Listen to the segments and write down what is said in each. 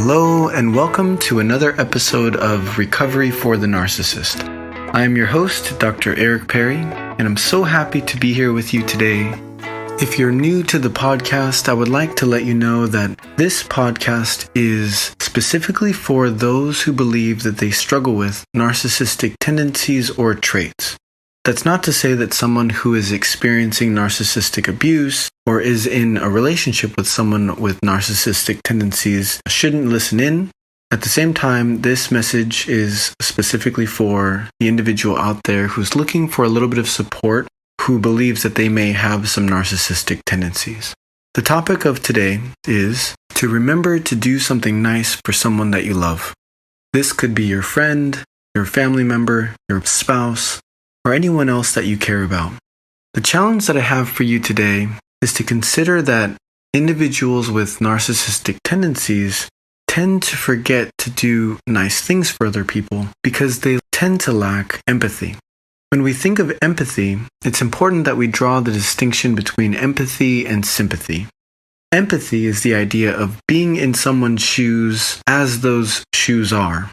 Hello and welcome to another episode of Recovery for the Narcissist. I am your host, Dr. Eric Perry, and I'm so happy to be here with you today. If you're new to the podcast, I would like to let you know that this podcast is specifically for those who believe that they struggle with narcissistic tendencies or traits. That's not to say that someone who is experiencing narcissistic abuse or is in a relationship with someone with narcissistic tendencies shouldn't listen in. At the same time, this message is specifically for the individual out there who's looking for a little bit of support, who believes that they may have some narcissistic tendencies. The topic of today is to remember to do something nice for someone that you love. This could be your friend, your family member, your spouse, or anyone else that you care about. The challenge that I have for you today is to consider that individuals with narcissistic tendencies tend to forget to do nice things for other people because they tend to lack empathy. When we think of empathy, it's important that we draw the distinction between empathy and sympathy. Empathy is the idea of being in someone's shoes as those shoes are.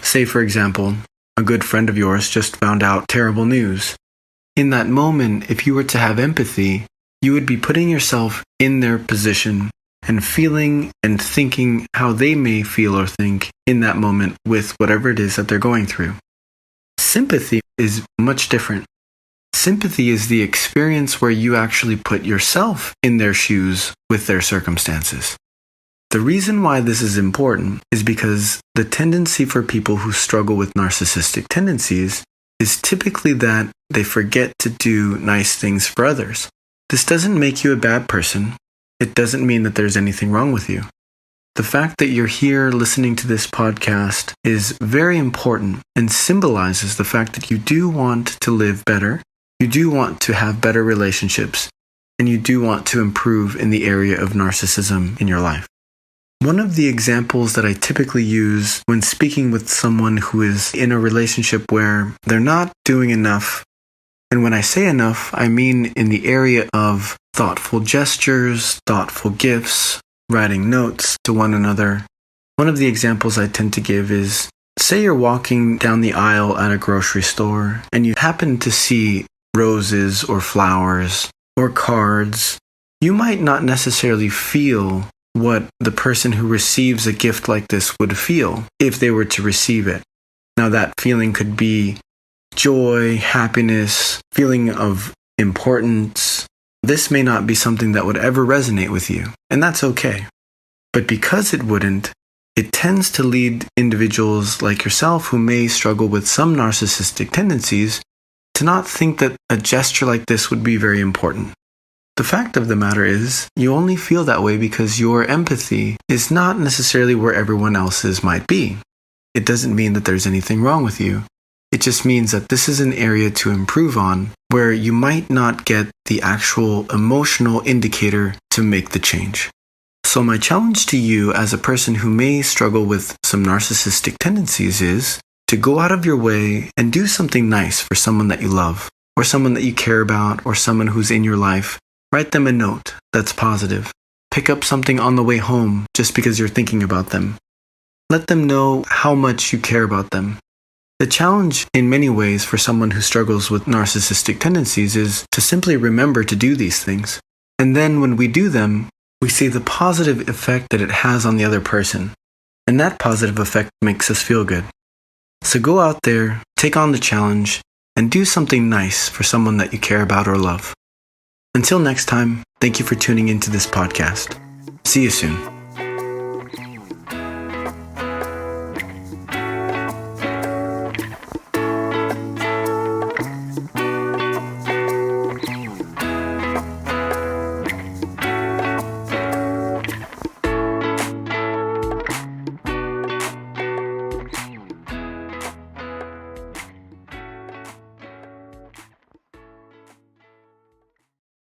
Say, for example, a good friend of yours just found out terrible news. In that moment, if you were to have empathy, you would be putting yourself in their position and feeling and thinking how they may feel or think in that moment with whatever it is that they're going through. Sympathy is much different. Sympathy is the experience where you actually put yourself in their shoes with their circumstances. The reason why this is important is because the tendency for people who struggle with narcissistic tendencies is typically that they forget to do nice things for others. This doesn't make you a bad person. It doesn't mean that there's anything wrong with you. The fact that you're here listening to this podcast is very important and symbolizes the fact that you do want to live better, you do want to have better relationships, and you do want to improve in the area of narcissism in your life. One of the examples that I typically use when speaking with someone who is in a relationship where they're not doing enough, and when I say enough, I mean in the area of thoughtful gestures, thoughtful gifts, writing notes to one another. One of the examples I tend to give is, say you're walking down the aisle at a grocery store and you happen to see roses or flowers or cards. You might not necessarily feel what the person who receives a gift like this would feel if they were to receive it. Now that feeling could be joy, happiness, feeling of importance. This may not be something that would ever resonate with you, and that's okay. But because it wouldn't, it tends to lead individuals like yourself who may struggle with some narcissistic tendencies to not think that a gesture like this would be very important. The fact of the matter is, you only feel that way because your empathy is not necessarily where everyone else's might be. It doesn't mean that there's anything wrong with you. It just means that this is an area to improve on where you might not get the actual emotional indicator to make the change. So my challenge to you as a person who may struggle with some narcissistic tendencies is to go out of your way and do something nice for someone that you love, or someone that you care about, or someone who's in your life. Write them a note that's positive. Pick up something on the way home just because you're thinking about them. Let them know how much you care about them. The challenge in many ways for someone who struggles with narcissistic tendencies is to simply remember to do these things. And then when we do them, we see the positive effect that it has on the other person. And that positive effect makes us feel good. So go out there, take on the challenge, and do something nice for someone that you care about or love. Until next time, thank you for tuning into this podcast. See you soon.